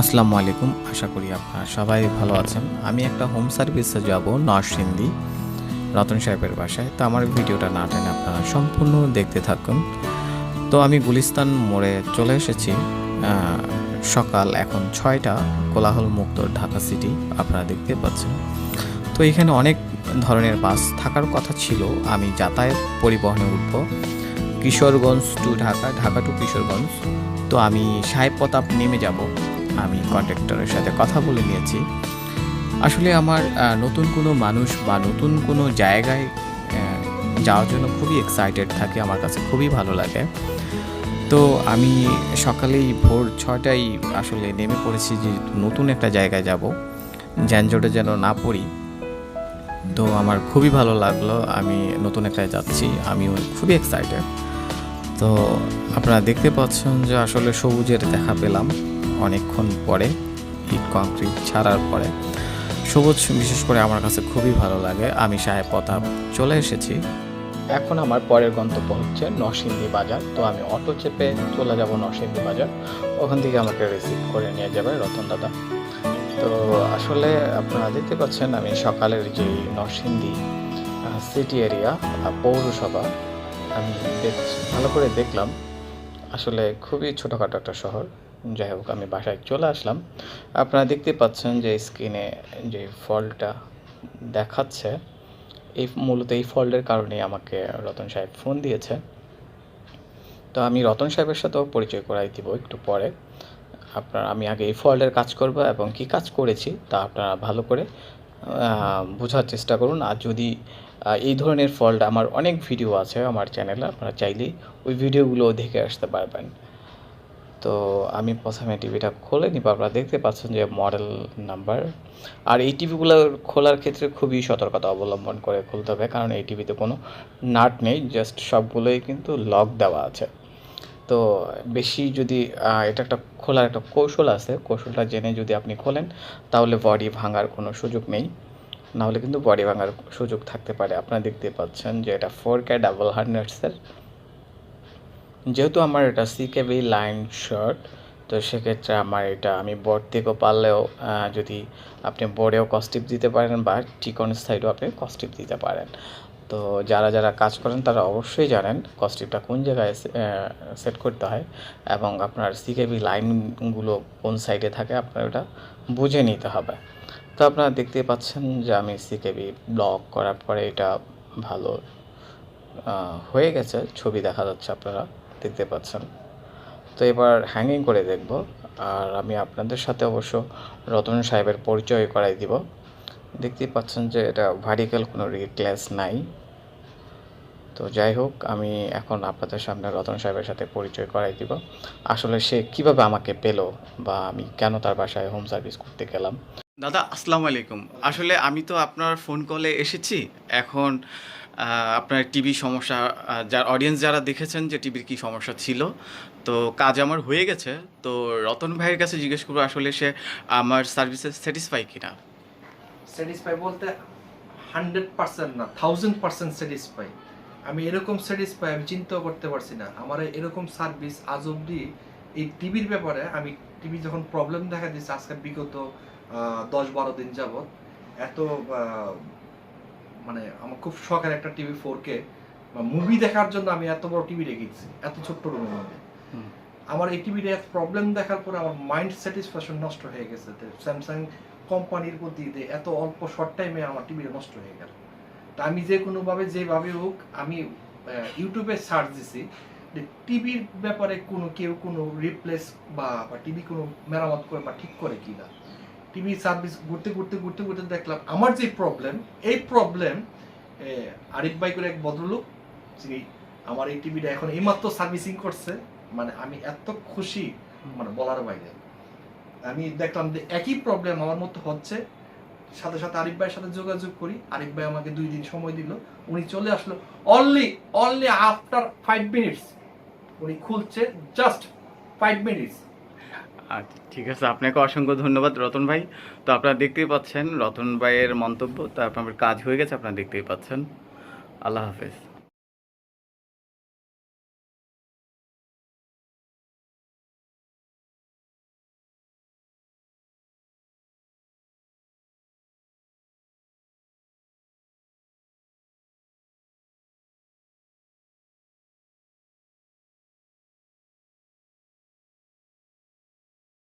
আসসালামু আলাইকুম, আশা করি আপনারা সবাই ভালো আছেন। আমি একটা হোম সার্ভিসে যাব নরসিংদী রতন সাহেবের বাসায়। তো আমার ভিডিওটা না টেনে আপনারা সম্পূর্ণ দেখতে থাকুন। তো আমি গুলিস্তান মোড়ে চলে এসেছি। সকাল এখন 6টা, কোলাহল মুক্ত ঢাকা সিটি আপনারা দেখতে পাচ্ছেন। তো এখানে অনেক ধরনের বাস থাকার কথা ছিল। আমি যাতায়াত পরিবহনে উঠব কিশোরগঞ্জ টু ঢাকা, ঢাকা টু কিশোরগঞ্জ। তো আমি সাহেব প্রতাপ নেমে যাব। আমি কন্ট্রাক্টরের সাথে কথা বলে নিয়েছি। আসলে আমার নতুন কোনো মানুষ বা নতুন কোনো জায়গায় যাওয়ার জন্য খুবই এক্সাইটেড থাকে, আমার কাছে খুবই ভালো লাগে। তো আমি সকালেই ভোর 6টায় আসলে নেমে পড়েছি যে নতুন একটা জায়গায় যাব, যানজটে যেন না পড়ি। তো আমার খুবই ভালো লাগলো, আমি নতুন একটা যাচ্ছি, আমিও খুবই এক্সাইটেড। তো আপনারা দেখতে পাচ্ছেন যে আসলে সবুজের দেখা পেলাম অনেকক্ষণ পরে, ইট কংক্রিট ছাড়ার পরে সবুজ বিশেষ করে আমার কাছে খুবই ভালো লাগে। আমি সাহেব প্রতাপ চলে এসেছি। এখন আমার পরের গন্তব্য হচ্ছে নরসিংদী বাজার। তো আমি অটো চেপে চলে যাব নরসিংদী বাজার, ওখান থেকে আমাকে রিসিভ করে নিয়ে যাবে রতন দাদা। তো আসলে আপনারা দেখতে পাচ্ছেন আমি সকালের যে নরসিংদী সিটি এরিয়া পৌরসভা আমি ভালো করে দেখলাম। আসলে খুবই ছোটোখাটো একটা শহর। যাই হোক, আমি বাসায় চলে আসলাম। আপনারা দেখতে পাচ্ছেন যে স্ক্রিনে যে ফল্টটা দেখাচ্ছে, মূলত এই ফল্টের কারণেই আমাকে রতন সাহেব ফোন দিয়েছে। তো আমি রতন সাহেবের সাথেও পরিচয় করাই দিব একটু পরে। আমি আগে এই ফল্টের কাজ করব এবং কি কাজ করেছি তা আপনারা ভালো করে বোঝার চেষ্টা করুন। আর যদি এই ধরনের ফল্ট, আমার অনেক ভিডিও আছে আমার চ্যানেলে, আপনারা চাইলেই ওই ভিডিওগুলো দেখে আসতে পারবেন। তো আমি প্রথমে টিভিটা খুলে নিব। আপনারা দেখতে পাচ্ছেন যে মডেল নাম্বার। আর এই টিভিগুলো খোলার ক্ষেত্রে খুবই সতর্কতা অবলম্বন করে খুলতে হবে, কারণ এই টিভিতে কোনো নাট নেই, জাস্ট সবগুলোই কিন্তু লক দেওয়া আছে। তো বেশি যদি এটা একটা খোলার একটা কৌশল আছে, কৌশলটা জেনে যদি আপনি খোলেন তাহলে বডি ভাঙার কোনো সুযোগ নেই, নাহলে কিন্তু বডি ভাঙার সুযোগ থাকতে পারে। আপনারা দেখতে পাচ্ছেন যে এটা 4K ডাবল হার্নেটসের। যেহেতু আমার এটা সিকেবি লাইন শর্ট, তো সেক্ষেত্রে আমার এটা আমি বোর্ড থেকেও পারলেও যদি আপনি বোর্ডেও কস্টিপ দিতে পারেন বা টিকন সাইডেও আপনি কস্টিপ দিতে পারেন। তো যারা যারা কাজ করেন তারা অবশ্যই জানেন কস্টিপটা কোন জায়গায় সেট করতে হয় এবং আপনার সিকেবি লাইনগুলো কোন সাইডে থাকে আপনার ওটা বুঝে নিতে হবে। তো আপনারা দেখতে পাচ্ছেন যে আমি সিকেবি ব্লক করার পরে এটা ভালো হয়ে গেছে, ছবি দেখা যাচ্ছে, আপনারা দেখতে পাচ্ছেন। তো এবার হ্যাঙ্গিং করে দেখব, আর আমি আপনাদের সাথে অবশ্য রতন সাহেবের পরিচয় করাই দিব। দেখতেই পাচ্ছেন যে এটা ভার্টিক্যাল কোনো রিক্লেস নাই। তো যাই হোক, আমি এখন আপনাদের সামনে রতন সাহেবের সাথে পরিচয় করাই দিব, আসলে সে কিভাবে আমাকে পেলো বা আমি কেন তার বাসায় হোম সার্ভিস করতে গেলাম। দাদা আসসালামু আলাইকুম। আসলে আমি তো আপনার ফোন কলে এসেছি। এখন আপনার টিভি সমস্যা, যার অডিয়েন্স যারা দেখেছেন যে টিভির কী সমস্যা ছিল, তো কাজ আমার হয়ে গেছে। তো রতন ভাইয়ের কাছে জিজ্ঞেস করবো আসলে সে আমার সার্ভিসে স্যাটিসফাই কিনা। স্যাটিসফাই বলতে 100% না, 1000% স্যাটিসফাই। আমি এরকম স্যাটিসফাই আমি চিন্তাও করতে পারছি না। আমার এরকম সার্ভিস আজ অব্দি এই টিভির ব্যাপারে, আমি টিভি যখন প্রবলেম দেখা দিচ্ছে আজকে বিগত 10-12 দিন যাবত, এত মানে আমার খুব শখের একটা টিভি 4K মুভি দেখার জন্য আমি এত বড় টিভি রেখেছি এত ছোট্ট রুমের মধ্যে। আমার এই টিভির প্রবলেম দেখার পরে আমার মাইন্ড স্যাটিসফ্যাকশন নষ্ট হয়ে গেছে। স্যামসাং কোম্পানির প্রতি এত অল্প শর্ট টাইমে আমার টিভিটা নষ্ট হয়ে গেল। তা আমি যে কোনোভাবে যেভাবে হোক আমি ইউটিউবে সার্চ দিছি যে টিভির ব্যাপারে কেউ কোনো রিপ্লেস বা টিভি কোনো মেরামত করে বা ঠিক করে কিনা। টিভি সার্ভিস ঘুরতে ঘুরতে দেখলাম আমার যে প্রবলেম, এই প্রবলেম আরিফ ভাই করে এক ভদ্রলোক যিনি আমার এই টিভিটা এখন এইমাত্র সার্ভিসিং করছে। মানে আমি এত খুশি, মানে বলার বাইরে। আমি দেখলাম যে একই প্রবলেম আমার মতো হচ্ছে, সাথে সাথে আরিফ ভাইয়ের সাথে যোগাযোগ করি। আরিফ ভাই আমাকে 2 দিন সময় দিল, উনি চলে আসলো অনলি আফটার 5 মিনিটস। উনি খুলছে জাস্ট 5 মিনিটস। আচ্ছা, ঠিক আছে, আপনাকে অসংখ্য ধন্যবাদ রতন ভাই। তো আপনারা দেখতেই পাচ্ছেন রতন ভাইয়ের মন্তব্য, তো আপনার কাজ হয়ে গেছে, আপনারা দেখতেই পাচ্ছেন। আল্লাহ হাফেজ।